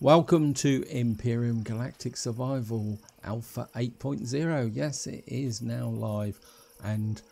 Welcome to Empyrion Galactic Survival Alpha 8.0. Yes, it is now live, and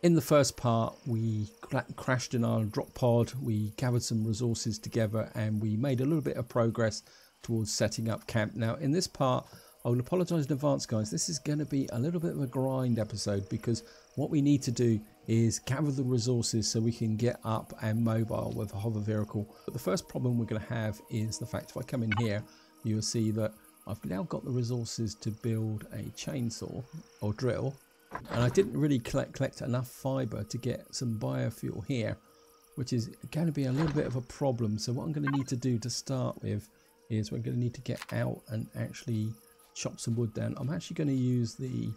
in the first part we crashed in our drop pod, we gathered some resources together and we made a little bit of progress towards setting up camp. Now in this part, I will apologise in advance guys, this is going to be a little bit of a grind episode because what we need to do is gather the resources so we can get up and mobile with a hover vehicle. But the first problem we're going to have is the fact if I come in here, you'll see that I've now got the resources to build a chainsaw or drill, and I didn't really collect enough fibre to get some biofuel here, which is going to be a little bit of a problem. So what I'm going to need to do to start with is we're going to need to get out and actually chop some wood down. I'm actually going to use the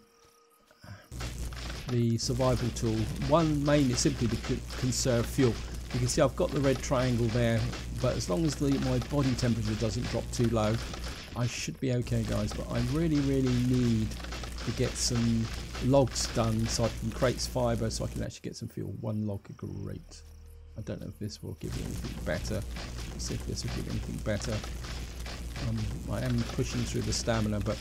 survival tool, one mainly simply to conserve fuel. You can see I've got the red triangle there, but as long as my body temperature doesn't drop too low, I should be okay guys. But I really need to get some logs done so I can create fibre so I can actually get some fuel. One log, great. I don't know if this will give me anything better. Let's see if this will give anything better. I am pushing through the stamina, but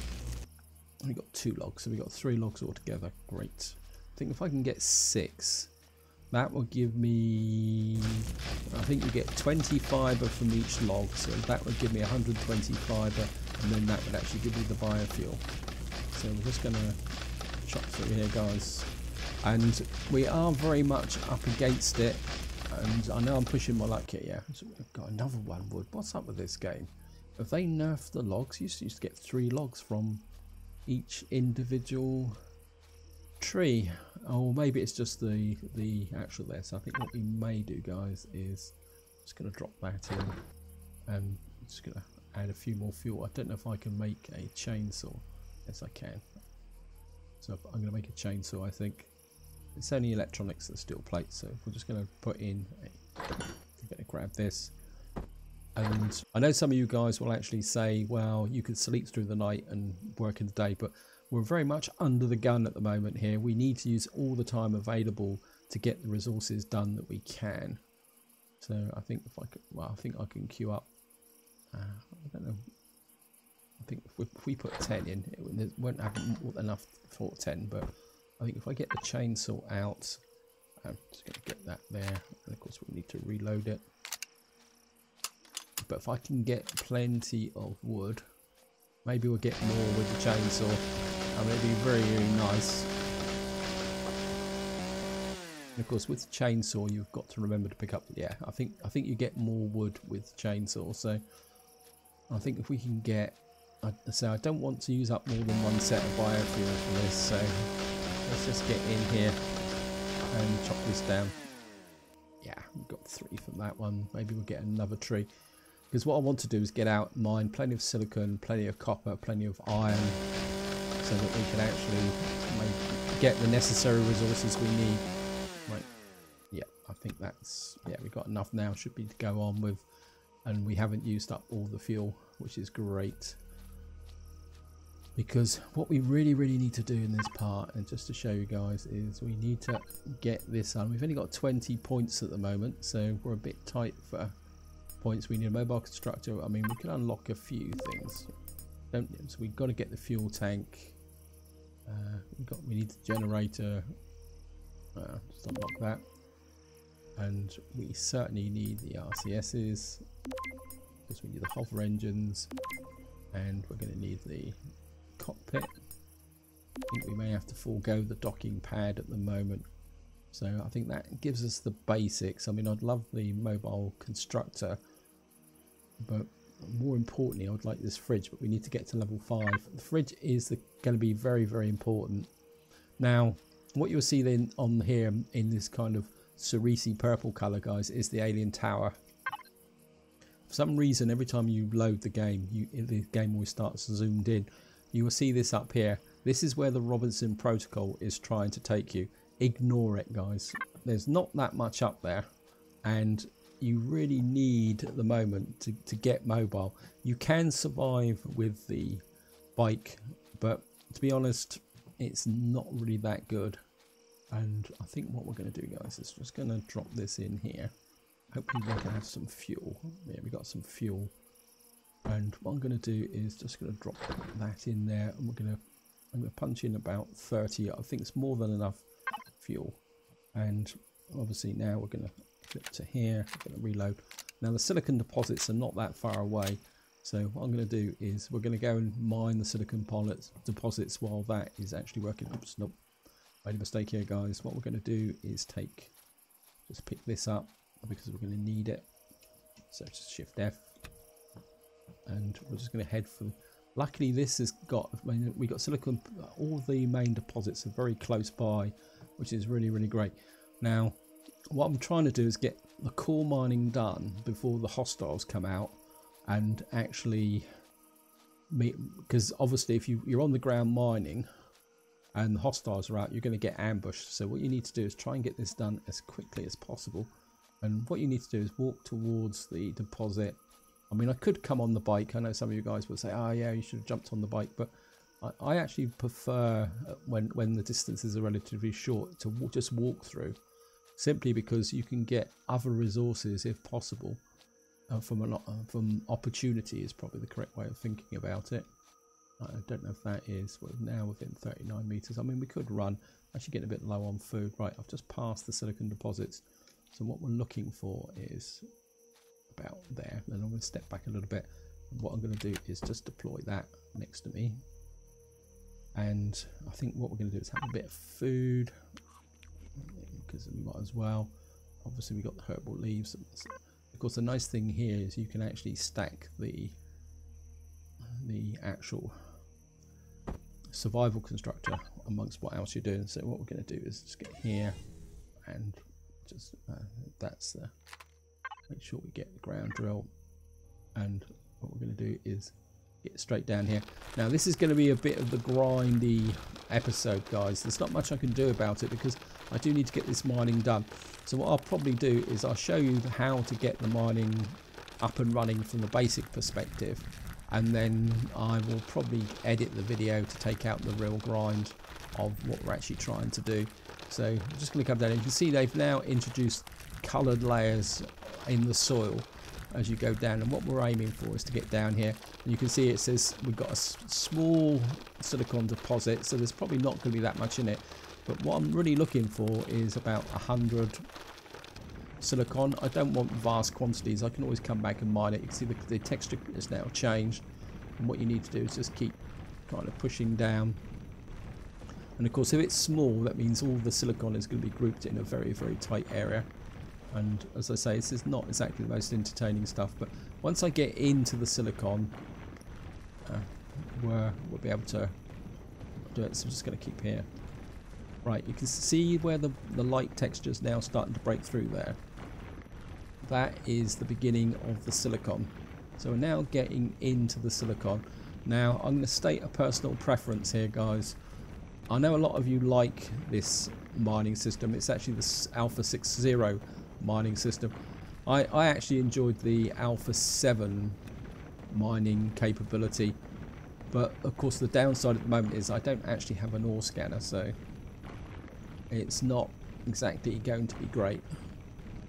we got 2 logs, so we got 3 logs altogether. Great. I think if I can get 6, that will give me, I think you get 20 fibre from each log, so that would give me 120 fibre, and then that would actually give me the biofuel. So we're just going to chop through here guys, and we are very much up against it, and I know I'm pushing my luck here. Yeah, so we've got another 1 wood. What's up with this game? If they nerfed the logs, you used to get 3 logs from each individual tree. Oh, maybe it's just the actual there. So I think what we may do guys is just going to drop that in and just going to add a few more fuel. I don't know if I can make a chainsaw. Yes I can. So I'm going to make a chainsaw. I think it's only electronics and steel plates, so we're just going to put in I'm going to grab this. And I know some of you guys will actually say, well, you could sleep through the night and work in the day, but we're very much under the gun at the moment here. We need to use all the time available to get the resources done that we can. So I think if I could, well, I think I can queue up. I don't know. I think if we put 10 in, it won't have enough for 10, but I think if I get the chainsaw out, I'm just going to get that there. And of course we need to reload it. But if I can get plenty of wood, maybe we'll get more with the chainsaw. I mean, it'd be very nice. And of course, with the chainsaw, you've got to remember to pick up. Yeah, I think you get more wood with chainsaw. So I think if we can get, so I don't want to use up more than 1 set of biofuel for this. So let's just get in here and chop this down. Yeah, we've got 3 from that one. Maybe we'll get another tree. Because what I want to do is get out, mine plenty of silicon, plenty of copper, plenty of iron, so that we can actually get the necessary resources we need. Right, yeah, I think that's, yeah, we've got enough now, should be to go on with, and we haven't used up all the fuel, which is great. Because what we really need to do in this part, and just to show you guys, is we need to get this on. We've only got 20 points at the moment, so we're a bit tight for points. We need a mobile constructor. I mean, we can unlock a few things, don't we? So we've got to get the fuel tank. We need the generator. Just unlock that, and we certainly need the RCSs because we need the hover engines, and we're going to need the cockpit. I think we may have to forego the docking pad at the moment. So I think that gives us the basics. I mean, I'd love the mobile constructor, but more importantly, I would like this fridge, but we need to get to level 5. The fridge is going to be very important. Now, what you'll see then on here in this kind of cerise purple color, guys, is the alien tower. For some reason, every time you load the game, the game always starts zoomed in. You will see this up here. This is where the Robinson Protocol is trying to take you. Ignore it guys, there's not that much up there, and you really need at the moment to get mobile. You can survive with the bike, but to be honest, it's not really that good. And I think what we're going to do guys is just going to drop this in here. Hopefully we can have some fuel. Yeah, we got some fuel. And what I'm going to do is just going to drop that in there, and I'm going to punch in about 30. I think it's more than enough fuel. And obviously now we're going to flip to here. We're going to reload. Now the silicon deposits are not that far away, so what I'm going to do is we're going to go and mine the silicon deposits while that is actually working. Oops, nope, made a mistake here, guys. What we're going to do is just pick this up because we're going to need it. So just Shift F, and we're just going to head for. Luckily, this has got. I mean, we got silicon. All the main deposits are very close by, which is really, really great. Now, what I'm trying to do is get the core mining done before the hostiles come out, and actually, because obviously, if you're on the ground mining, and the hostiles are out, you're going to get ambushed. So what you need to do is try and get this done as quickly as possible. And what you need to do is walk towards the deposit. I mean, I could come on the bike. I know some of you guys will say, oh yeah, you should have jumped on the bike. But I actually prefer when the distances are relatively short to just walk through. Simply because you can get other resources if possible. From opportunity is probably the correct way of thinking about it. I don't know if that is. We're now within 39 meters. I mean, we could run. Actually getting a bit low on food. Right, I've just passed the silicon deposits. So what we're looking for is about there. Then I'm going to step back a little bit. And what I'm going to do is just deploy that next to me. And I think what we're going to do is have a bit of food, because we might as well. Obviously we've got the herbal leaves. Of course, the nice thing here is you can actually stack the actual survival constructor amongst what else you're doing. So what we're going to do is just get here and just make sure we get the ground drill, and what we're going to do is get straight down here. Now this is going to be a bit of the grindy episode, guys. There's not much I can do about it because I do need to get this mining done. So what I'll probably do is I'll show you how to get the mining up and running from the basic perspective, and then I will probably edit the video to take out the real grind of what we're actually trying to do. So I'm just going to come down. You can see they've now introduced coloured layers in the soil as you go down, and what we're aiming for is to get down here. And you can see it says we've got a small silicon deposit, so there's probably not going to be that much in it, but what I'm really looking for is about 100 silicon. I don't want vast quantities. I can always come back and mine it. You can see the texture has now changed, and what you need to do is just keep kind of pushing down. And of course, if it's small, that means all the silicon is going to be grouped in a very, very tight area. And as I say, this is not exactly the most entertaining stuff, but once I get into the silicon, we'll be able to do it. So I'm just going to keep here. Right, you can see where the light texture is now starting to break through there. That is the beginning of the silicon. So we're now getting into the silicon. Now I'm going to state a personal preference here, guys. I know a lot of you like this mining system. It's actually the Alpha 6.0 mining system. I actually enjoyed the Alpha 7 mining capability, but of course the downside at the moment is I don't actually have an ore scanner, so it's not exactly going to be great.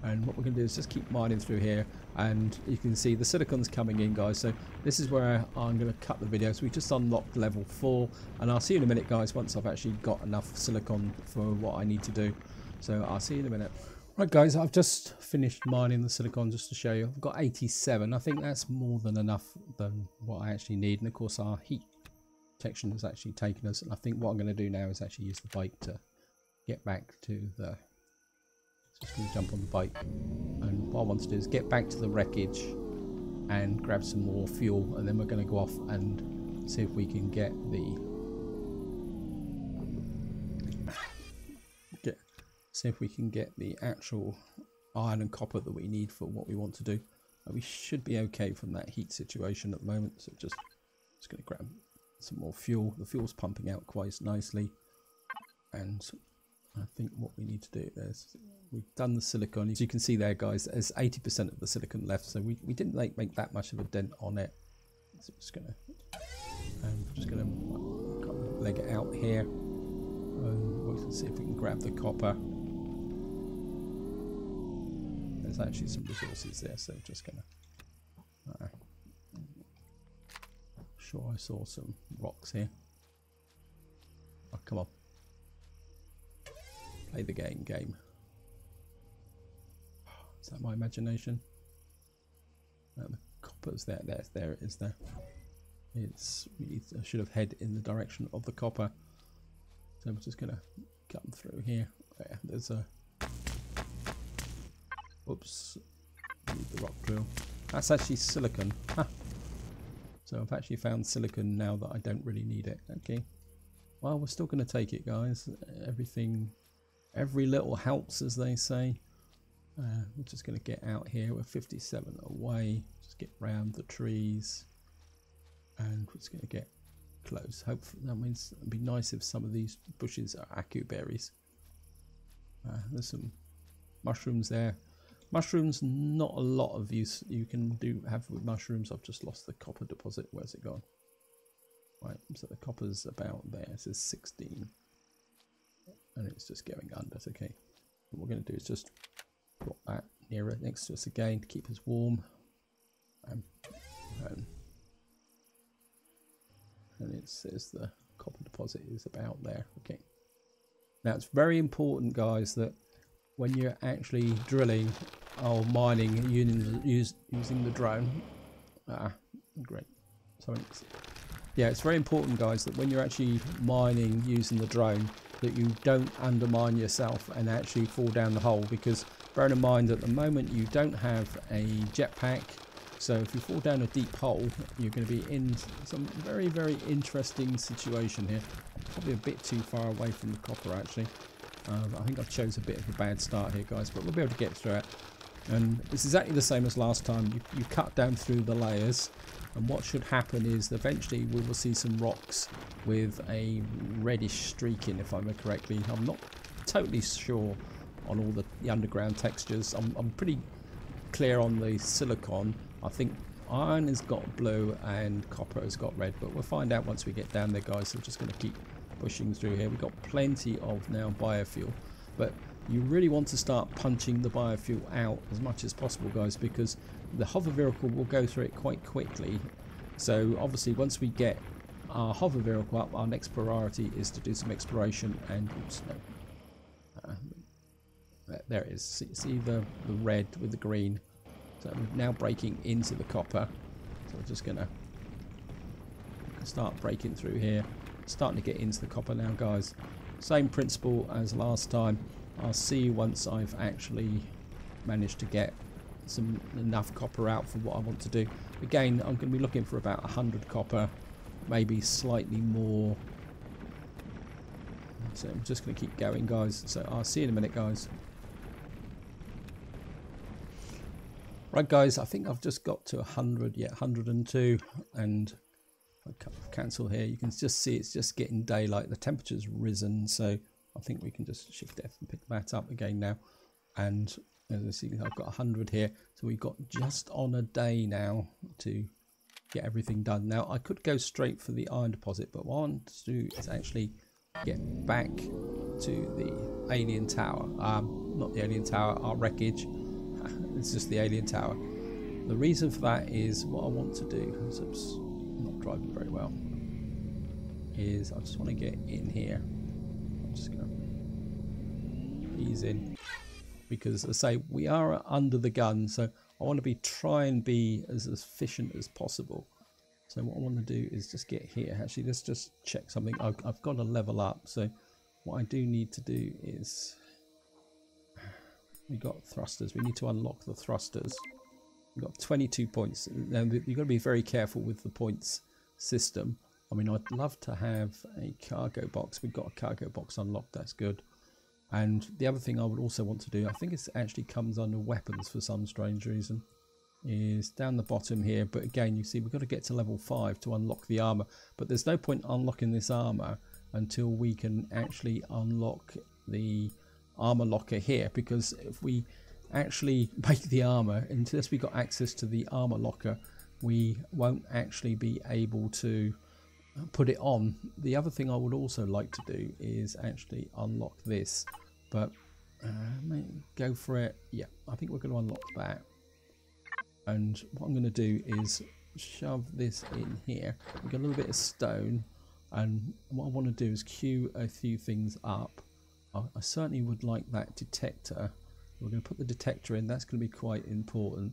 And what we're going to do is just keep mining through here, and you can see the silicon's coming in, guys. So this is where I'm going to cut the video. So we just unlocked level 4, and I'll see you in a minute, guys, once I've actually got enough silicon for what I need to do. So I'll see you in a minute. Right, guys, I've just finished mining the silicon just to show you. I've got 87. I think that's more than enough than what I actually need. And of course our heat detection has actually taken us, and I think what I'm going to do now is actually use the bike to get back to the... Just going to jump on the bike, and what I want to do is get back to the wreckage and grab some more fuel, and then we're going to go off and see if we can get the actual iron and copper that we need for what we want to do. We should be okay from that heat situation at the moment. So just going to grab some more fuel. The fuel's pumping out quite nicely, and I think what we need to do is we've done the silicon. As you can see there, guys, there's 80% of the silicon left, so we didn't make that much of a dent on it. So I'm just gonna leg it out here, and we can see if we can grab the copper. There's actually some resources there, so just gonna sure I saw some rocks here. Oh, come on. Play the game. Is that my imagination? The copper's there. There it is there. I should have head in the direction of the copper. So I'm just going to come through here. There's a... Oops. Need the rock drill. That's actually silicon. Huh. So I've actually found silicon now that I don't really need it. Okay. Well, we're still going to take it, guys. Every little helps, as they say. We're just going to get out here. We're 57 away. Just get round the trees. And we're just going to get close. Hopefully, that means it'd be nice if some of these bushes are acu berries. There's some mushrooms there. Mushrooms, not a lot of use you can have with mushrooms. I've just lost the copper deposit. Where's it gone? Right, so the copper's about there. It says 16. And it's just going under. Okay. What we're going to do is just drop that nearer next to us again to keep us warm. And it says the copper deposit is about there. Okay. Now it's very important, guys, that when you're actually drilling or mining using the drone. Great. Yeah, it's very important, guys, that when you're actually mining using the drone, that you don't undermine yourself and actually fall down the hole, because bearing in mind at the moment you don't have a jetpack, so if you fall down a deep hole you're going to be in some very, very interesting situation here. Probably a bit too far away from the copper actually. I think I've chose a bit of a bad start here, guys, but we'll be able to get through it. And it's exactly the same as last time. You cut down through the layers, and what should happen is eventually we will see some rocks with a reddish streak in, if I remember correctly. I'm not totally sure on all the underground textures. I'm pretty clear on the silicon. I think iron has got blue and copper has got red, but we'll find out once we get down there, guys. So I'm just going to keep pushing through here. We've got plenty of now biofuel, but you really want to start punching the biofuel out as much as possible, guys, because the hover vehicle will go through it quite quickly. So obviously once we get our hover vehicle up, our next priority is to do some exploration. And oops, no. There it is. See the red with the green. So we're now breaking into the copper. So we're just gonna start breaking through here. Starting to get into the copper now, guys. Same principle as last time. I'll see you once I've actually managed to get enough copper out for what I want to do. Again, I'm going to be looking for about 100 copper, maybe slightly more. So I'm just going to keep going, guys. So I'll see you in a minute, guys. Right, guys, I think I've just got to 100, yeah, 102, and cancel here. You can just see it's just getting daylight. The temperature's risen, so I think we can just shift F and pick that up again now. And as you see, I've got 100 here, so we've got just on a day now to get everything done. Now I could go straight for the iron deposit, but what I want to do is actually get back to the alien tower. Not the alien tower, our wreckage. It's just the alien tower. The reason for that is what I want to do. I'm not driving very well. Is I just want to get in here. I'm just going to ease in, because as I say, we are under the gun, so I want to try and be as efficient as possible. So what I want to do is just get here. Actually, let's just check something. I've got to level up. So what I do need to do is, we got thrusters. We need to unlock the thrusters. We've got 22 points. Now you've got to be very careful with the points system. I mean, I'd love to have a cargo box. We've got a cargo box unlocked. That's good. And the other thing I would also want to do, I think it actually comes under weapons for some strange reason, is down the bottom here. But again, you see, we've got to get to level 5 to unlock the armor. But there's no point unlocking this armor until we can actually unlock the armor locker here, because if we actually make the armor, unless we got access to the armor locker, we won't actually be able to put it on. The other thing I would also like to do is actually unlock this, but go for it. Yeah, I think we're going to unlock that. And what I'm going to do is shove this in here. We've got a little bit of stone, and what I want to do is queue a few things up. I certainly would like that detector. We're going to put the detector in. That's going to be quite important.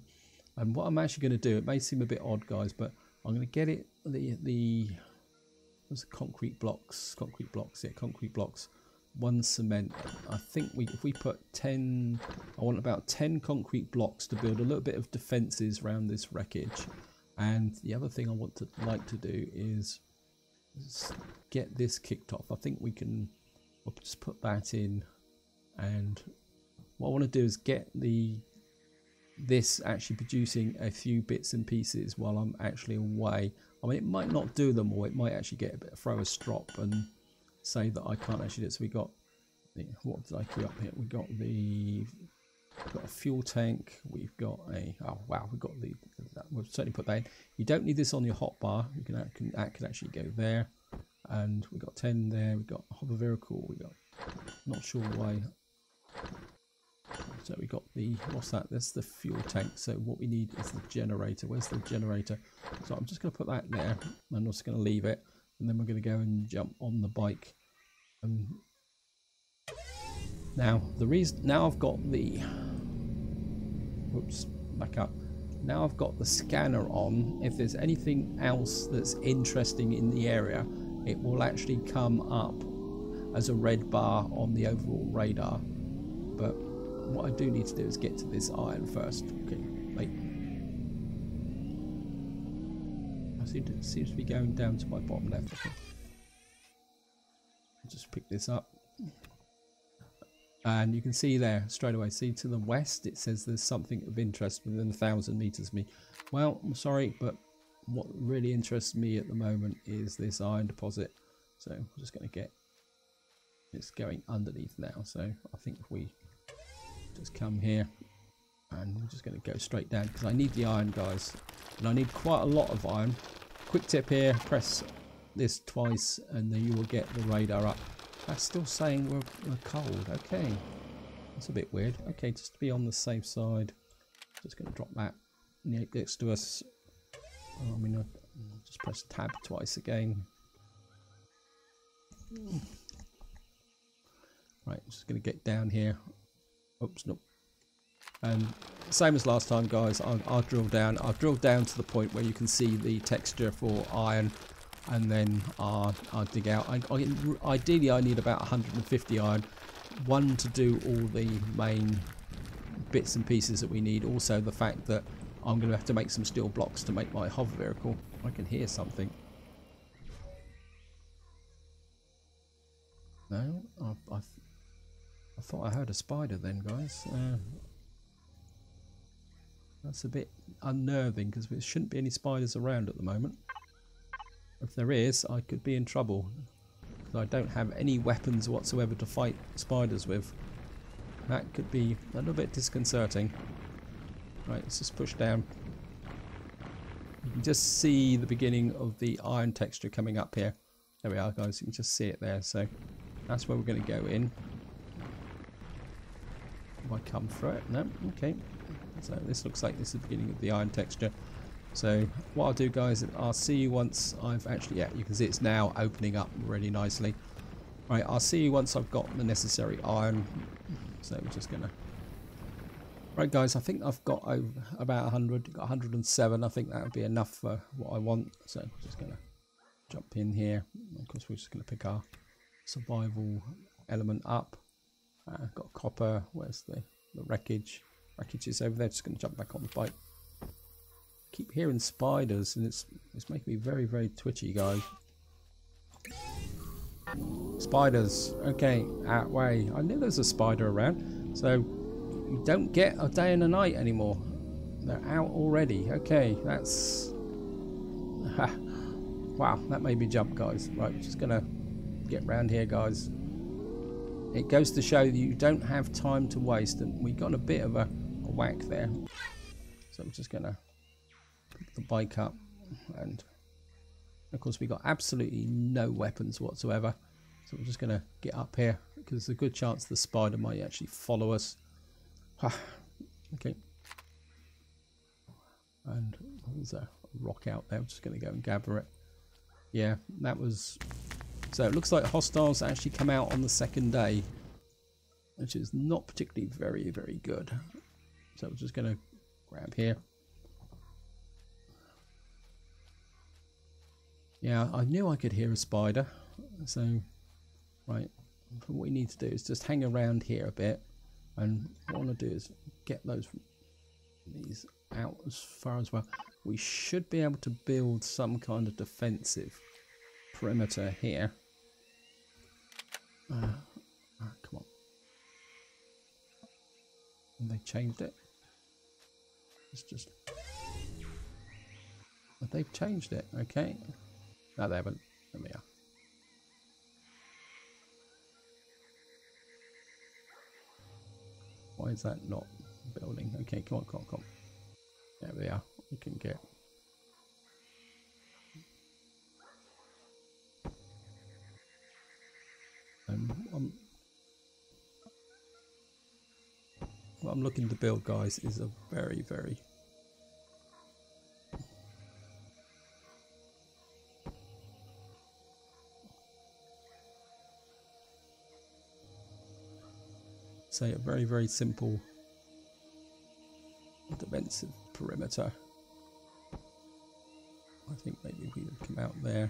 And what I'm actually going to do, it may seem a bit odd, guys, but I'm going to get it what's the concrete blocks, concrete blocks, 1 cement. I think if we put 10, I want about 10 concrete blocks to build a little bit of defences around this wreckage. And the other thing I want to like to do is get this kicked off. I think we can just put that in, and what I want to do is get this actually producing a few bits and pieces while I'm actually away. I mean, it might not do them all. It might actually get a bit, throw a strop and say that I can't actually do it. So we got what did I queue up here? We got a fuel tank. We've got we'll certainly put that in. You don't need this on your hotbar. You can that can actually go there. And we got 10 there. We got a hover vehicle. We got, not sure why. So we got what's that? That's the fuel tank. So what we need is the generator. Where's the generator? So I'm just going to put that there. I'm just going to leave it, and then we're going to go and jump on the bike. Now I've got the. Whoops, back up. Now I've got the scanner on. If there's anything else that's interesting in the area, it will actually come up as a red bar on the overall radar. But what I do need to do is get to this iron first. Okay, wait. It seems to be going down to my bottom left. Okay. I'll just pick this up. And you can see there straight away, see to the west, it says there's something of interest within 1,000 meters of me. Well, I'm sorry, but what really interests me at the moment is this iron deposit. So I'm just going to get, it's going underneath now. So I think if we just come here, and we're just going to go straight down because I need the iron, guys, and I need quite a lot of iron. Quick tip here, press this twice and then you will get the radar up. That's still saying we're cold. Okay, that's a bit weird. Okay, just to be on the safe side, just going to drop that next to us. I mean, I'll just press tab twice again. Right, I'm just going to get down here. Oops, nope. And same as last time, guys, I'll drill down. I've drilled down to the point where you can see the texture for iron, and then I'll dig out. Ideally, I need about 150 iron. One, to do all the main bits and pieces that we need. Also, the fact that I'm going to have to make some steel blocks to make my hover vehicle. I can hear something. No, I thought I heard a spider then, guys. That's a bit unnerving because there shouldn't be any spiders around at the moment. If there is, I could be in trouble because I don't have any weapons whatsoever to fight spiders with. That could be a little bit disconcerting. Right, let's just push down. You can just see the beginning of the iron texture coming up here. There we are, guys. You can just see it there. So that's where we're going to go in. If I come through it, no, okay. So this looks like this is the beginning of the iron texture. So what I'll do, guys, I'll see you once I've actually, yeah, you can see it's now opening up really nicely. Right, I'll see you once I've got the necessary iron. So we're just gonna. Right, guys, I think I've got about 100, got 107. I think that would be enough for what I want. So I'm just gonna jump in here. Of course, we're just gonna pick our survival element up. Got copper. Where's the wreckage? Wreckage is over there. Just going to jump back on the bike. Keep hearing spiders, and it's making me very, very twitchy, guys. Spiders. Okay, out way. I knew there's a spider around. So you don't get a day and a night anymore. They're out already. Okay, that's wow. That made me jump, guys. Right, just gonna get round here, guys. It goes to show that you don't have time to waste, and we got a bit of a whack there. So I'm just gonna pick the bike up, and of course we got absolutely no weapons whatsoever. So we're just gonna get up here because there's a good chance the spider might actually follow us. Okay. And what was that? rock out there. I'm just going to go and gather it. Yeah, that was... So it looks like hostiles actually come out on the second day, which is not particularly very, very good. So I'm just going to grab here. Yeah, I knew I could hear a spider. So, right, what we need to do is just hang around here a bit. And what I want to do is get these out as far as well. We should be able to build some kind of defensive perimeter here. Come on. And they changed it. It's just... They've changed it, okay. No, they haven't. There we are. Why is that not building? Okay, come on, come on, come on. There we are. We can get... what I'm looking to build, guys, is a very, very... say a very, very simple defensive perimeter. I think maybe we would come out there.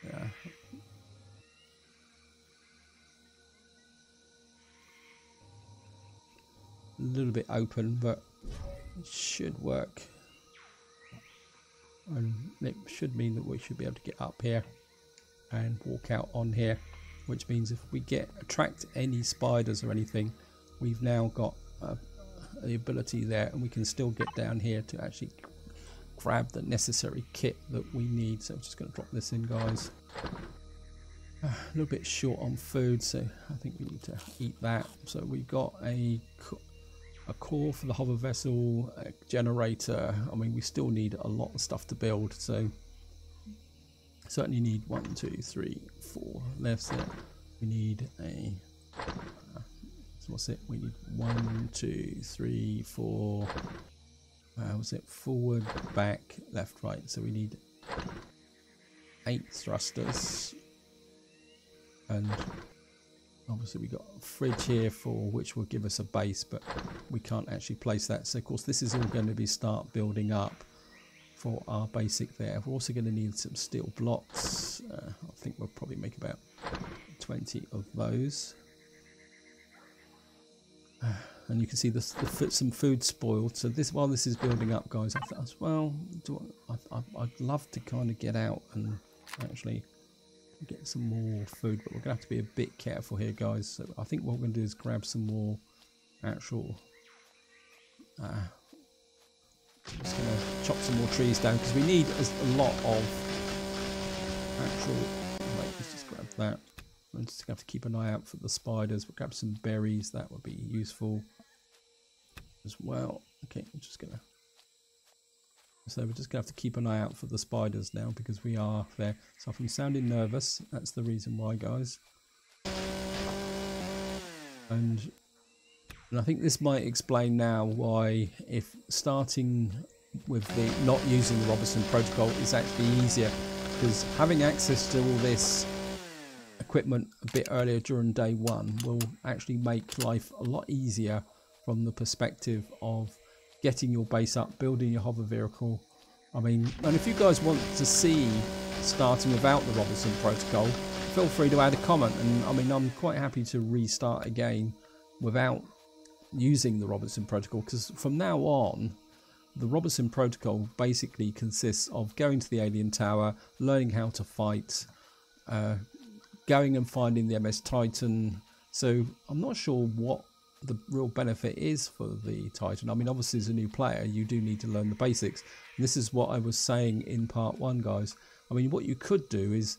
Yeah. A little bit open, but it should work. And it should mean that we should be able to get up here and walk out on here. Which means if we attract any spiders or anything, we've now got the ability there, and we can still get down here to actually grab the necessary kit that we need. So I'm just going to drop this in, guys. A little bit short on food, so I think we need to eat that. So we've got a core for the hover vessel, a generator. I mean, we still need a lot of stuff to build, so certainly need 1, 2, 3, 4 left there. We need a so what's it? We need 1, 2, 3, 4. What's it? Forward, back, left, right. So we need 8 thrusters, and obviously we got a fridge here for which will give us a base, but we can't actually place that. So of course this is all going to be start building up for our basic there. We're also going to need some steel blocks. I think we'll probably make about 20 of those. And you can see some food spoiled. So this, while this is building up, guys, I thought, well, I'd love to kind of get out and actually get some more food, but we're going to have to be a bit careful here, guys. So I think what we're going to do is grab some more actual... just going to chop some more trees down because we need a lot of actual... Wait, let's just grab that. We're just going to have to keep an eye out for the spiders. We'll grab some berries, that would be useful as well. Okay, I'm just going to... So we're just going to have to keep an eye out for the spiders now because we are there. So if I'm sounding nervous, that's the reason why, guys. And I think this might explain now why, if starting with the not using the Robertson protocol is actually easier, because having access to all this equipment a bit earlier during day one will actually make life a lot easier from the perspective of getting your base up, building your hover vehicle. I mean, and if you guys want to see starting without the Robertson protocol, feel free to add a comment, and I mean, I'm quite happy to restart again without using the Robertson protocol, because from now on the Robertson protocol basically consists of going to the alien tower, learning how to fight, going and finding the MS Titan. So I'm not sure what the real benefit is for the Titan. I mean, obviously as a new player you do need to learn the basics, and this is what I was saying in part 1, guys. I mean, what you could do is,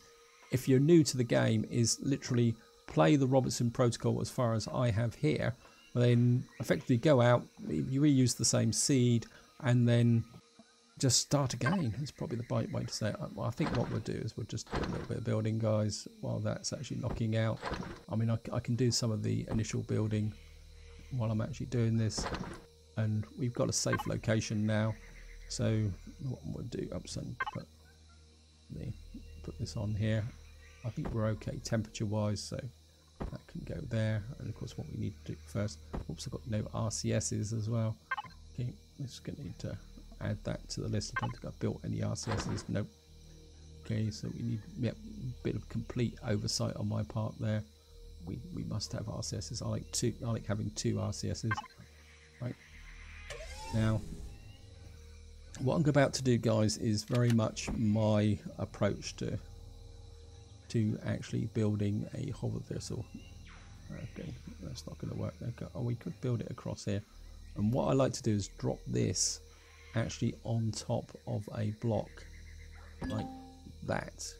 if you're new to the game, is literally play the Robertson protocol as far as I have here, then effectively go out, you reuse the same seed, and then just start again. It's probably the right way to say it. Well, I think what we'll do is we'll just do a little bit of building, guys, while that's actually knocking out. I mean, I can do some of the initial building while I'm actually doing this, and we've got a safe location now. So what we'll do, put this on here. I think we're okay temperature wise, so that can go there. And of course what we need to do first, oops, I've got no RCSs as well. Okay, we're just going to need to add that to the list. I don't think I've built any RCSs, nope. Okay, so we need a bit of complete oversight on my part there. We must have RCSs. I like having 2 RCSs. Right. Now, what I'm about to do, guys, is very much my approach to actually building a hover vessel. Okay, that's not going to work. Okay, oh, we could build it across here. And what I like to do is drop this actually on top of a block like that,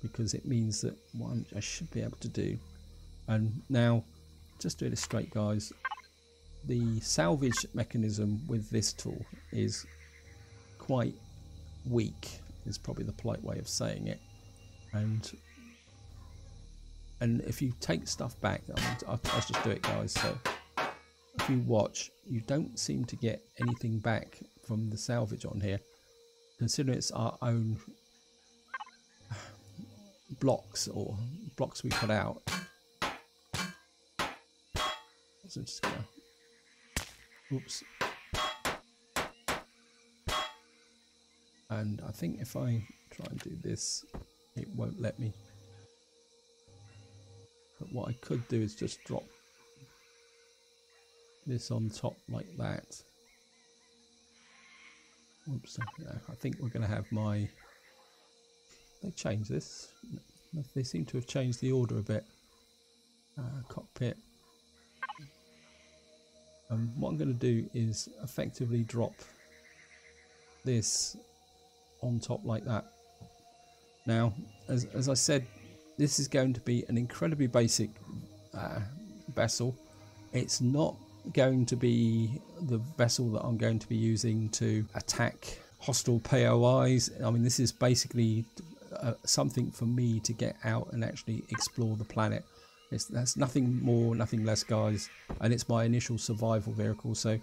because it means that what I should be able to do. And now, just to illustrate, guys, the salvage mechanism with this tool is quite weak, is probably the polite way of saying it. And if you take stuff back, I'll just do it, guys. So if you watch, you don't seem to get anything back from the salvage on here, considering it's our own blocks or blocks we put out. So I'm just gonna, oops. And I think if I try and do this, it won't let me. But what I could do is just drop this on top like that. Oops, I think we're going to have my... They changed this. They seem to have changed the order a bit. Cockpit. And what I'm going to do is effectively drop this on top like that. Now, as I said, this is going to be an incredibly basic vessel. It's not going to be the vessel that I'm going to be using to attack hostile POIs. I mean, this is basically something for me to get out and actually explore the planet. That's nothing more, nothing less, guys. And it's my initial survival vehicle, so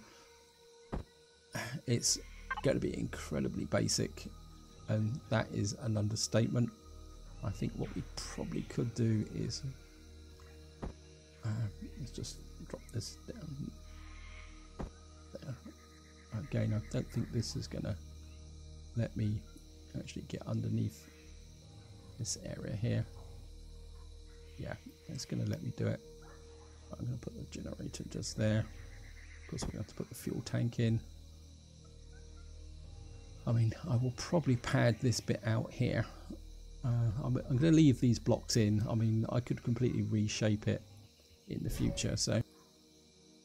it's going to be incredibly basic, and that is an understatement. I think what we probably could do is let's just drop this down there. Again, I don't think this is going to let me actually get underneath this area here. Yeah, it's going to let me do it. I'm going to put the generator just there. Of course, we're going to have to put the fuel tank in. I mean, I will probably pad this bit out here. I'm going to leave these blocks in. I mean, I could completely reshape it in the future. So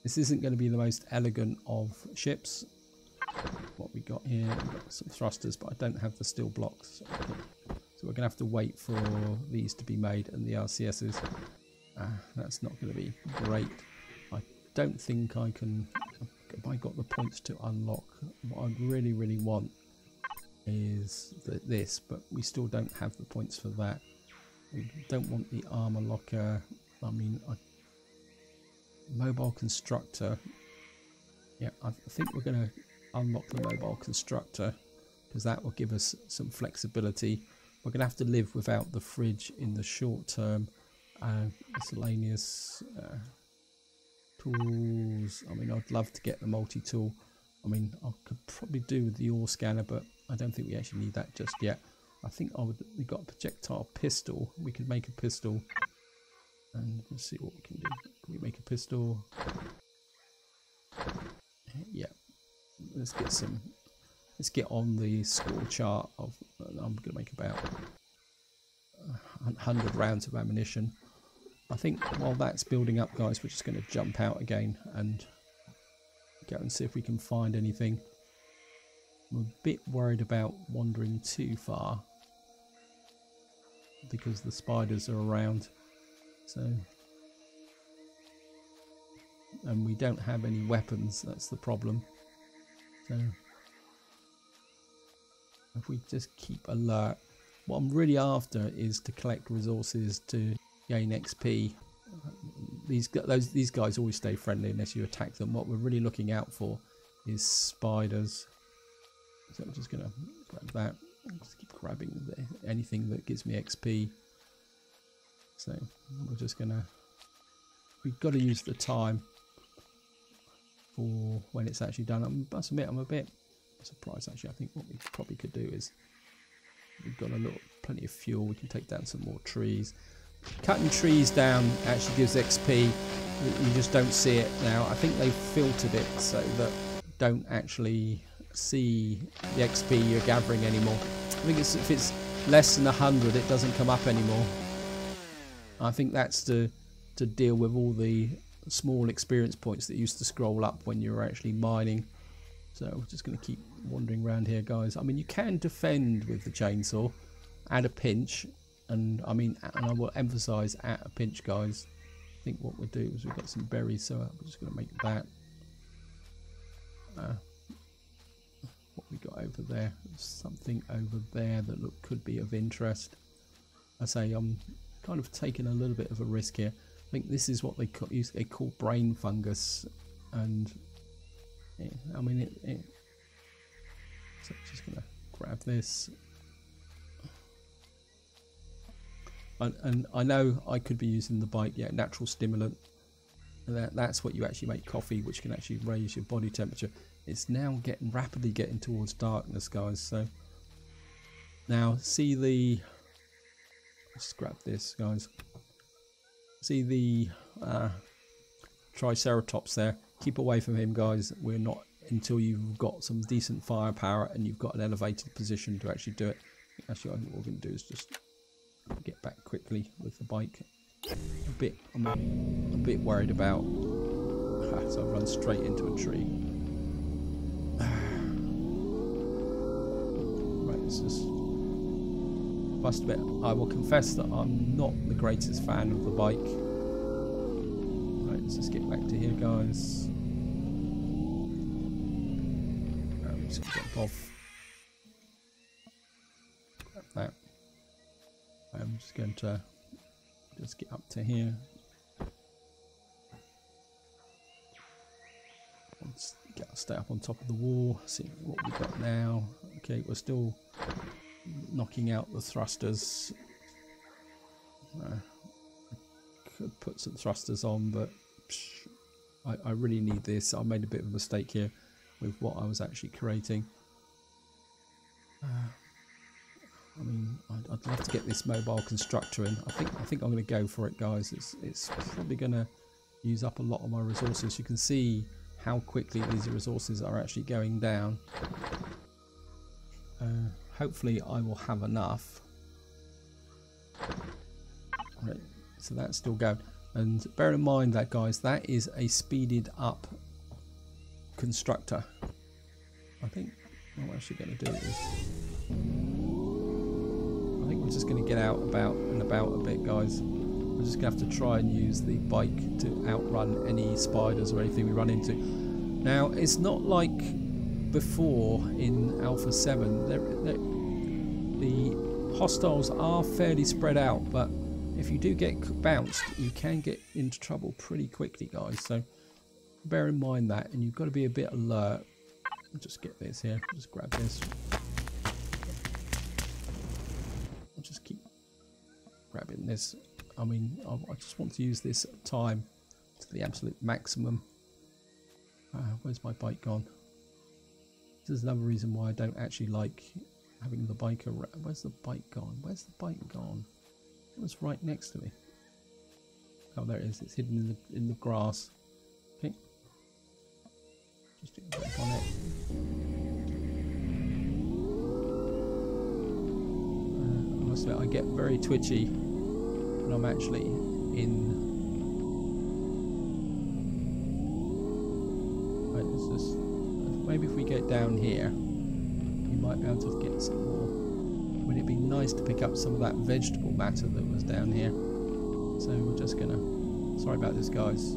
this isn't going to be the most elegant of ships. What we got here, we've got some thrusters, but I don't have the steel blocks. So we're going to have to wait for these to be made and the RCSs. That's not going to be great. I don't think I can... Have I got the points to unlock? What I really, really want is this, but we still don't have the points for that. We don't want the armor locker. I mean, mobile constructor. Yeah, I think we're going to unlock the mobile constructor because that will give us some flexibility. We're going to have to live without the fridge in the short term. Miscellaneous tools. I mean, I'd love to get the multi-tool. I mean, I could probably do with the ore scanner, but I don't think we actually need that just yet. I think we've got a projectile pistol. We could make a pistol. And let's see what we can do. Can we make a pistol? Yeah. Let's get on the score chart of... I'm going to make about 100 rounds of ammunition. I think while that's building up, guys, we're just going to jump out again and go and see if we can find anything. I'm a bit worried about wandering too far because the spiders are around. So, and we don't have any weapons, that's the problem. So if we just keep alert. What I'm really after is to collect resources to gain XP. These guys always stay friendly unless you attack them. What we're really looking out for is spiders. So I'm just gonna grab that. Just keep grabbing anything that gives me XP. So we're just gonna. We've got to use the time for when it's actually done. I must admit, I'm a bit surprised actually. I think what we probably could do is we've got plenty of fuel. We can take down some more trees. Cutting trees down actually gives XP. You just don't see it now. I think they've filtered it so that don't actually see the XP you're gathering anymore. I think if it's less than 100, it doesn't come up anymore. I think that's to deal with all the small experience points that used to scroll up when you were actually mining. So we're just going to keep wandering around here, guys. I mean, you can defend with the chainsaw at a pinch, and I will emphasize at a pinch, guys. I think what we'll do is we've got some berries, so we're just going to make that. What we got over there? There's something over there that could be of interest. I say I'm kind of taking a little bit of a risk here. I think this is what they call brain fungus, and yeah, I mean so I'm just gonna grab this, and I know I could be using the bike. Yeah, natural stimulant, and that's what you actually make coffee, which can actually raise your body temperature. It's now rapidly getting towards darkness, guys. So now see the. Let's grab this, guys. See the Triceratops there. Keep away from him, guys. We're not until you've got some decent firepower and you've got an elevated position to actually do it. Actually, I think what we're going to do is just get back quickly with the bike. I'm a bit worried about. So I've run straight into a tree. Right, let's just. Must admit, I will confess that I'm not the greatest fan of the bike. Right, let's just get back to here, guys. Just jump off. Grab that. I'm just going to just get up to here. Let's stay up on top of the wall. See what we've got now. Okay, we're still knocking out the thrusters. Could put some thrusters on, but I really need this. I made a bit of a mistake here with what I was actually creating. I mean, I'd love to get this mobile constructor in. I think I'm going to go for it, guys. It's probably going to use up a lot of my resources. You can see how quickly these resources are actually going down. Hopefully I will have enough. Right, so that's still going. And bear in mind that, guys, that is a speeded up constructor. I think what I'm actually going to do is I think we're just going to get out and about a bit, guys. We're just going to have to try and use the bike to outrun any spiders or anything we run into. Now, it's not like before in Alpha 7. The hostiles are fairly spread out, but if you do get bounced, you can get into trouble pretty quickly, guys. So bear in mind that, and you've got to be a bit alert. I'll just get this here. Just grab this. I'll just keep grabbing this. I mean, I just want to use this time to the absolute maximum. Where's my bike gone? This is another reason why I don't actually like having the bike around. Where's the bike gone? Where's the bike gone? It was right next to me. Oh, there it is. It's hidden in the grass. Okay. Just do a break on it. Honestly, I get very twitchy when I'm actually in. Right, let's just. Maybe if we get down here, we might be able to get some more. Wouldn't it be nice to pick up some of that vegetable matter that was down here? So we're just gonna. Sorry about this, guys.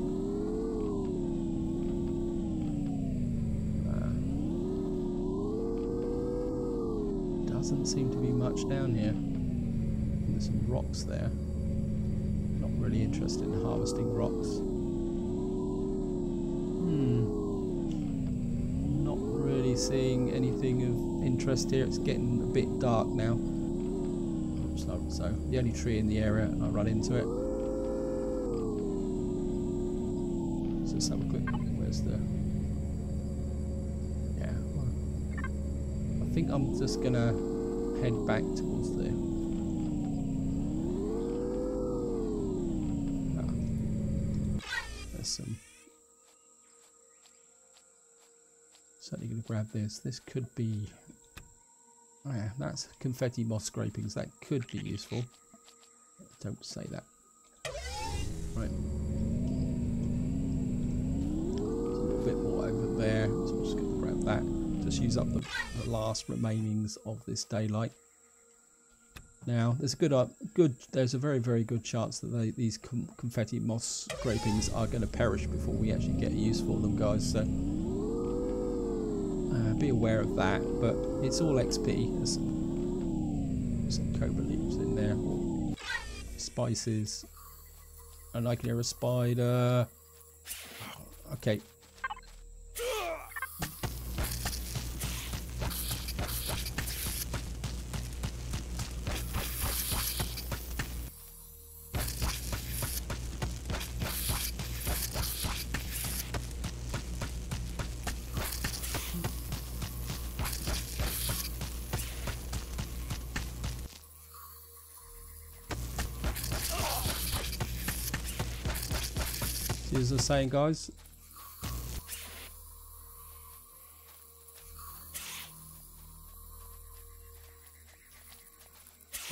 Doesn't seem to be much down here. There's some rocks there. Not really interested in harvesting rocks. Not really seeing anything of interest here? It's getting a bit dark now. So the only tree in the area, I run into it. So let's have a quick look. Where's the... Yeah. I think I'm just going to head back towards the... There's some... Certainly going to grab this. This could be... Oh yeah, that's confetti moss scrapings. That could be useful. Don't say that. Right. There's a little bit more over there. So I'm just going to grab that. Just use up the last remainings of this daylight. Now, there's there's a very, very good chance that these confetti moss scrapings are going to perish before we actually get use for them, guys. So be aware of that. But it's all XP. There's some cobra leaves in there, or spices, and I can hear a spider. Okay. As I was saying, guys,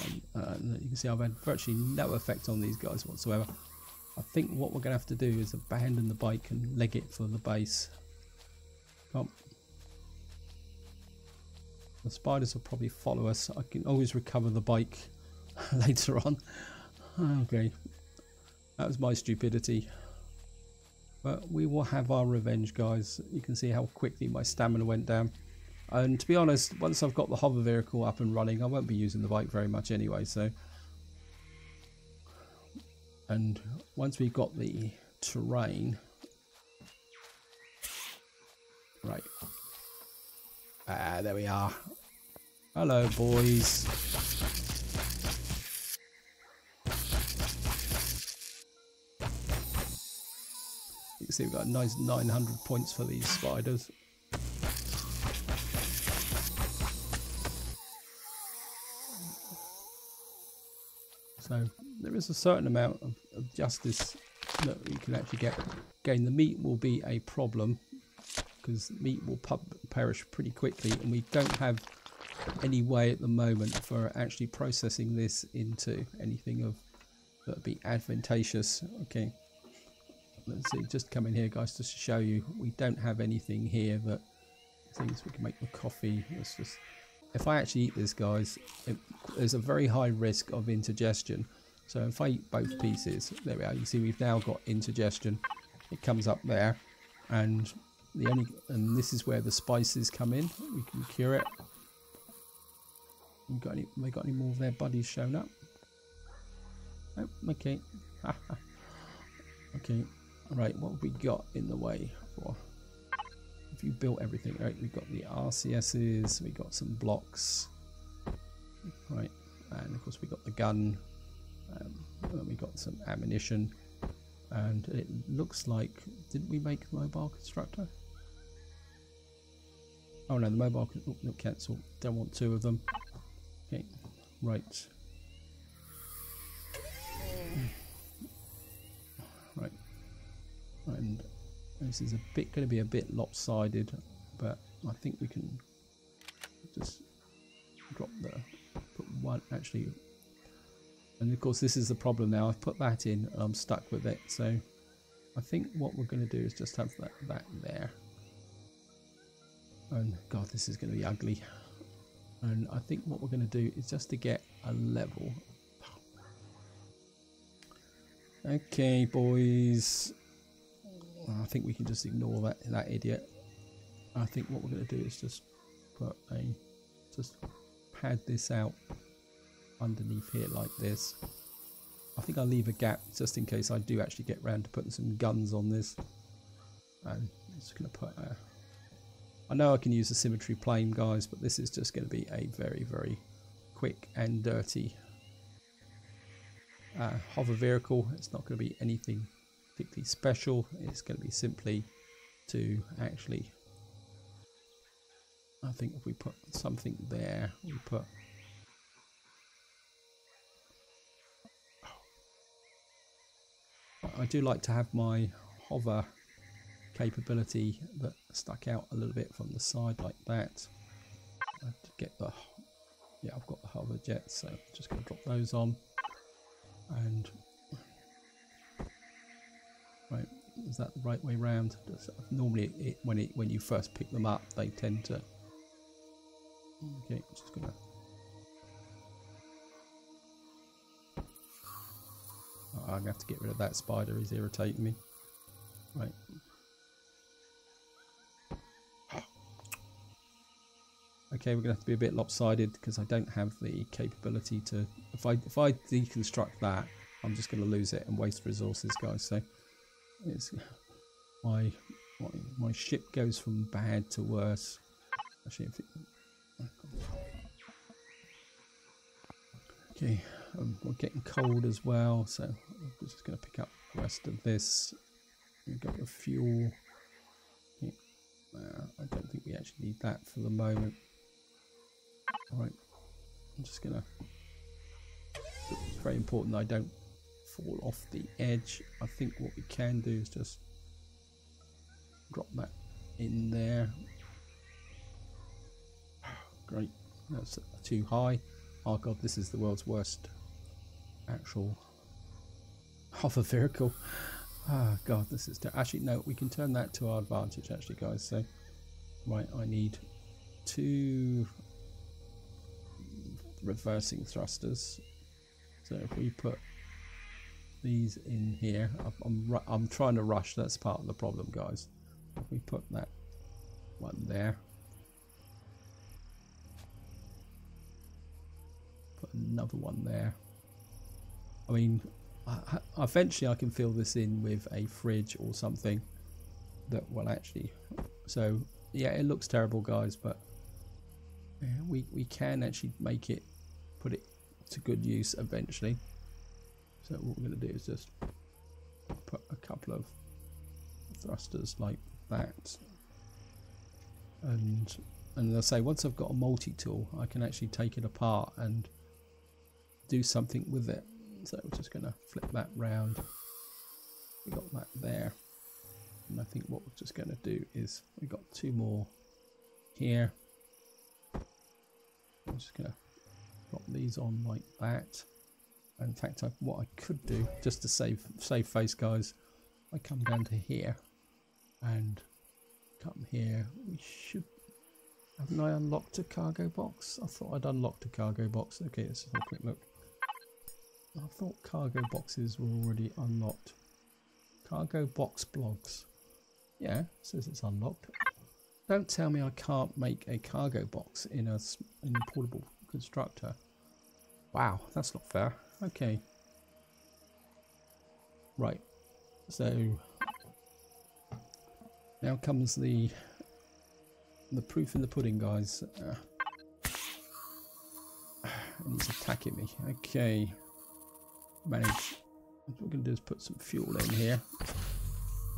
you can see I've had virtually no effect on these guys whatsoever. I think what we're going to have to do is abandon the bike and leg it for the base. Oh. The spiders will probably follow us. I can always recover the bike later on. Okay, that was my stupidity. But we will have our revenge, guys. You can see how quickly my stamina went down. And to be honest, once I've got the hover vehicle up and running, I won't be using the bike very much anyway. So, and once we've got the terrain, right? Ah, there we are. Hello, boys. You can see we've got a nice 900 points for these spiders. So there is a certain amount of justice that we can actually get. Again, the meat will be a problem because meat will perish pretty quickly, and we don't have any way at the moment for actually processing this into anything of that would be advantageous. Okay. Let's see, just come in here, guys, just to show you we don't have anything here that things we can make the coffee. Let's just, if I actually eat this, guys, there's a very high risk of indigestion. So if I eat both pieces, there we are. You see, we've now got indigestion. It comes up there, and this is where the spices come in. We can cure it. Have they got any more of their buddies shown up? Oh, okay. Okay. Right, what have we got in the way for? If you built everything, right? We've got the RCSs, we got some blocks, right? And of course we got the gun, we got some ammunition, and it looks like, didn't we make a mobile constructor? Oh no, the mobile cancel. Don't want two of them. Okay, right. Right. And this is going to be a bit lopsided, but I think we can just put one actually. And of course this is the problem now. I've put that in and I'm stuck with it. So I think what we're going to do is just have that there. And God, this is going to be ugly. And I think what we're going to do is just to get a level. Okay, boys. I think we can just ignore that idiot. I think what we're going to do is just just pad this out underneath here like this. I think I'll leave a gap just in case I do actually get round to putting some guns on this. And I'm just going to put I know I can use a symmetry plane, guys, but this is just going to be a very, very quick and dirty hover vehicle. It's not going to be anything particularly special. It's going to be simply to actually, I think if we put something there, we put I do like to have my hover capability that stuck out a little bit from the side like that. I have to get the, yeah, I've got the hover jets, so I'm just going to drop those on. And right, is that the right way round? Normally when you first pick them up, they tend to, okay, I'm just going to, I'm going to have to get rid of that spider, he's irritating me. Right. Okay, we're going to have to be a bit lopsided because I don't have the capability to, if I deconstruct that, I'm just going to lose it and waste resources, guys. So it's my ship goes from bad to worse. Actually, if it, okay, we're getting cold as well, so I'm just going to pick up the rest of this. We've got the fuel. Yeah, I don't think we actually need that for the moment. Alright, I'm just going to, it's very important that I don't fall off the edge. I think what we can do is just drop that in there. Great, that's too high. Oh god, this is the world's worst actual hover vehicle. Ah god, this is actually, no, we can turn that to our advantage actually, guys. So right, I need 2 reversing thrusters. So if we put these in here, I'm trying to rush, that's part of the problem, guys. If we put that one there, put another one there. I mean, eventually I can fill this in with a fridge or something that will actually, so yeah, it looks terrible, guys, but yeah, we can actually make it, put it to good use eventually. So what we're going to do is just put a couple of thrusters like that, and as I say, once I've got a multi-tool, I can actually take it apart and do something with it. So we're just going to flip that round. We got that there, and I think what we're just going to do is we got 2 more here. I'm just going to drop these on like that. In fact, what I could do, just to save face, guys, I come down to here and come here. We should, haven't I unlocked a cargo box? I thought I'd unlocked a cargo box. Okay, let's have a quick look. I thought cargo boxes were already unlocked. Cargo box blogs. Yeah, it says it's unlocked. Don't tell me I can't make a cargo box in a portable constructor. Wow, that's not fair. Okay. Right. So now comes the proof in the pudding, guys. And he's attacking me. Okay. Manage. What we're going to do is put some fuel in here.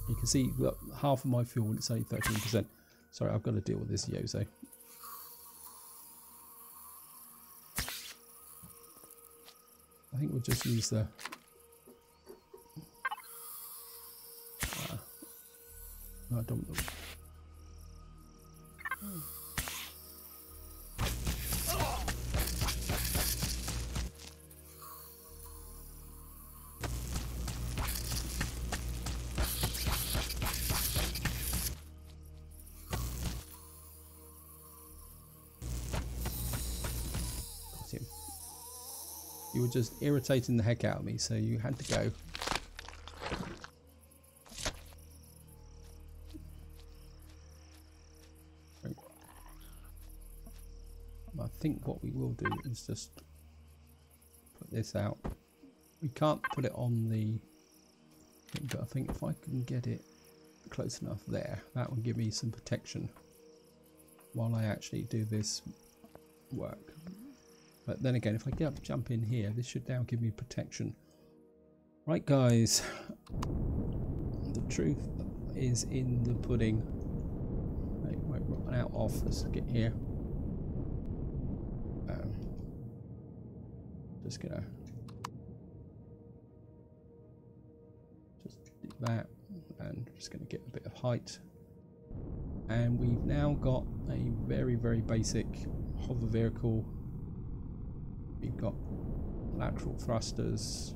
You can see, look, half of my fuel, it's only 13%. Sorry, I've got to deal with this Yozo. I think we'll just use the... no, I don't... You were just irritating the heck out of me, so you had to go. Right. I think what we will do is just put this out. We can't put it on the thing, but I think if I can get it close enough there, that will give me some protection. while I actually do this work. But then again, if I jump in here, this should now give me protection. Right, guys, the truth is in the pudding. It won't run out off. Let's get here. Just gonna do that, and just gonna get a bit of height. And we've now got a very, very basic hover vehicle. We've got lateral thrusters,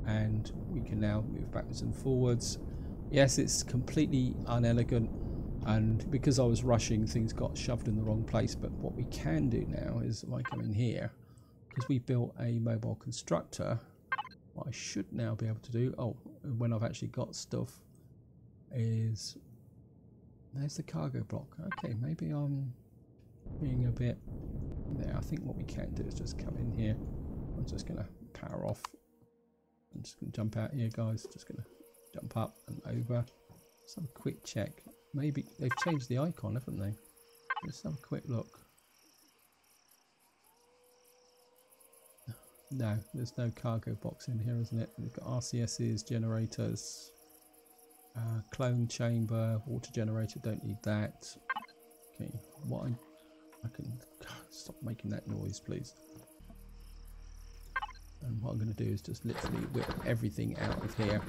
and we can now move backwards and forwards. Yes, it's completely unelegant, and because I was rushing, things got shoved in the wrong place. But what we can do now is, if I come in here, because we built a mobile constructor, what I should now be able to do, when I've actually got stuff, is there's the cargo block. Okay, maybe I'm being a bit there. I think what we can do is just come in here. I'm just going to power off. I'm just going to jump out here, guys. Just going to jump up and over. Let's have a quick check. Maybe they've changed the icon, haven't they? Let's have a quick look. No, there's no cargo box in here, isn't it? We've got RCSs, generators, clone chamber, water generator, don't need that. Okay, what I can stop making that noise, please. And what I'm going to do is just literally whip everything out of here,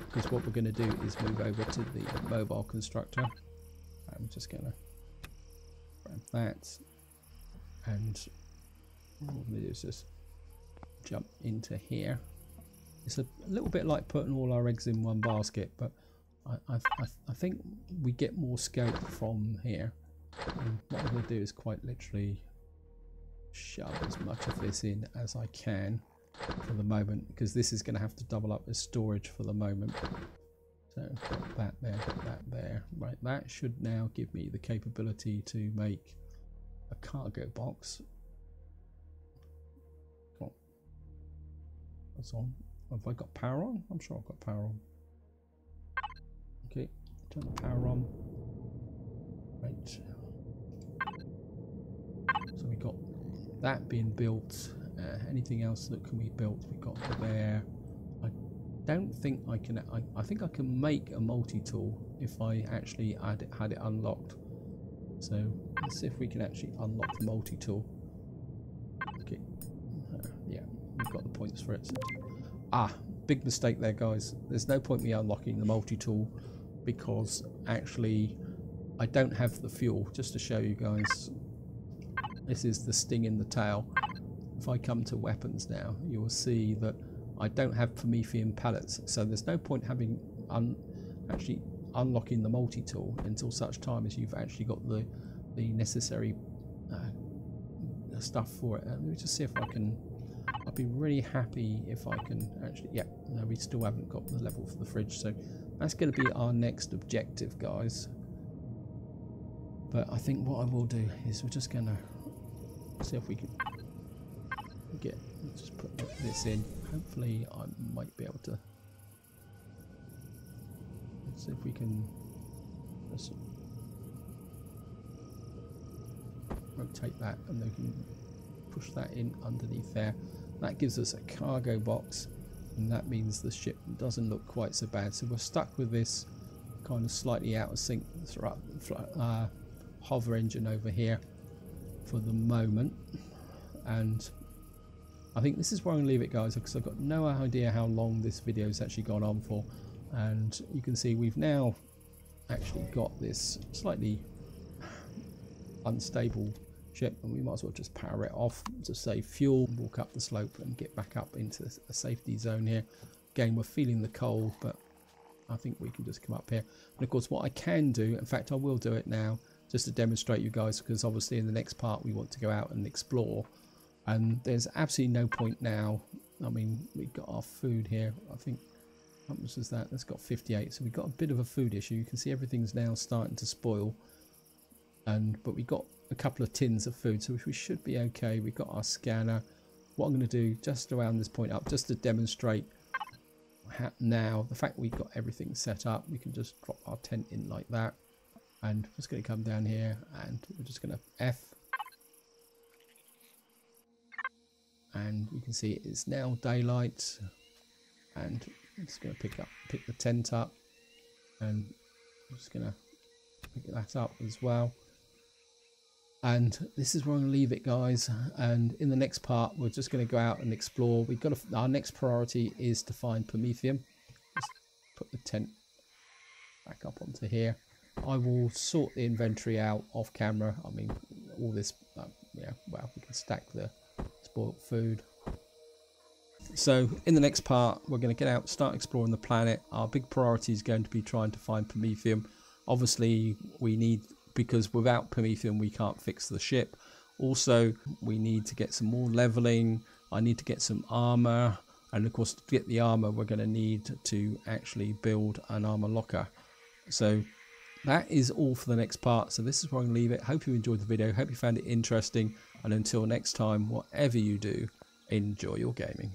because what we're going to do is move over to the mobile constructor. I'm just going to grab that, and what I'm going to do is just jump into here. It's a little bit like putting all our eggs in one basket, but I think we get more scope from here. And what I'm going to do is quite literally shove as much of this in as I can for the moment, because this is going to have to double up as storage for the moment. So got that there, got that there. Right, that should now give me the capability to make a cargo box. That's on. Have I got power on? I'm sure I've got power on. Okay, turn the power on. Right. So we got that being built. Anything else that can be built? We got there. I don't think I can. I think I can make a multi-tool if I actually had it unlocked. So let's see if we can actually unlock the multi-tool. Okay. Yeah. We've got the points for it. Big mistake there, guys. There's no point me unlocking the multi-tool, because actually I don't have the fuel. Just to show you guys, this is the sting in the tail. If I come to weapons now, you will see that I don't have Promethean pellets, so there's no point having actually unlocking the multi-tool until such time as you've actually got the necessary stuff for it. Let me just see if I can. I'd be really happy if I can actually. Yeah, no, we still haven't got the level for the fridge, so that's going to be our next objective, guys. But I think what I will do is we're just going to see if we can just put this in. Hopefully I might be able to. Let's see if we can just rotate that, and then we can push that in underneath there. That gives us a cargo box, and that means the ship doesn't look quite so bad. So we're stuck with this kind of slightly out of sync hover engine over here for the moment, and I think this is where I'm going to leave it, guys, because I've got no idea how long this video has actually gone on for. And you can see we've now actually got this slightly unstable ship, and we might as well just power it off to save fuel, walk up the slope and get back up into a safety zone here. Again, we're feeling the cold, but I think we can just come up here. And of course what I can do, in fact I will do it now just to demonstrate you guys, because obviously in the next part we want to go out and explore, and there's absolutely no point now. I mean, we've got our food here. I think, how much is that? That's got 58, so we've got a bit of a food issue. You can see everything's now starting to spoil, but we got a couple of tins of food, so we should be okay. We've got our scanner. What I'm going to do just around this point up, just to demonstrate now the fact we've got everything set up, we can just drop our tent in like that. And I'm just going to come down here and we're just going to F. And you can see it's now daylight. And I'm just going to pick the tent up. And I'm just going to pick that up as well. And this is where I'm going to leave it, guys. And in the next part, we're just going to go out and explore. Our next priority is to find Promethium. Just put the tent back up onto here. I will sort the inventory out off camera. I mean, all this, yeah, well, we can stack the spoiled food. So in the next part, we're going to get out, start exploring the planet. Our big priority is going to be trying to find Promethium. Obviously, we need, because without Promethium, we can't fix the ship. Also, we need to get some more leveling. I need to get some armor. And of course, to get the armor, we're going to need to actually build an armor locker. So that is all for the next part. So this is where I'm going to leave it. Hope you enjoyed the video. Hope you found it interesting. And until next time, whatever you do, enjoy your gaming.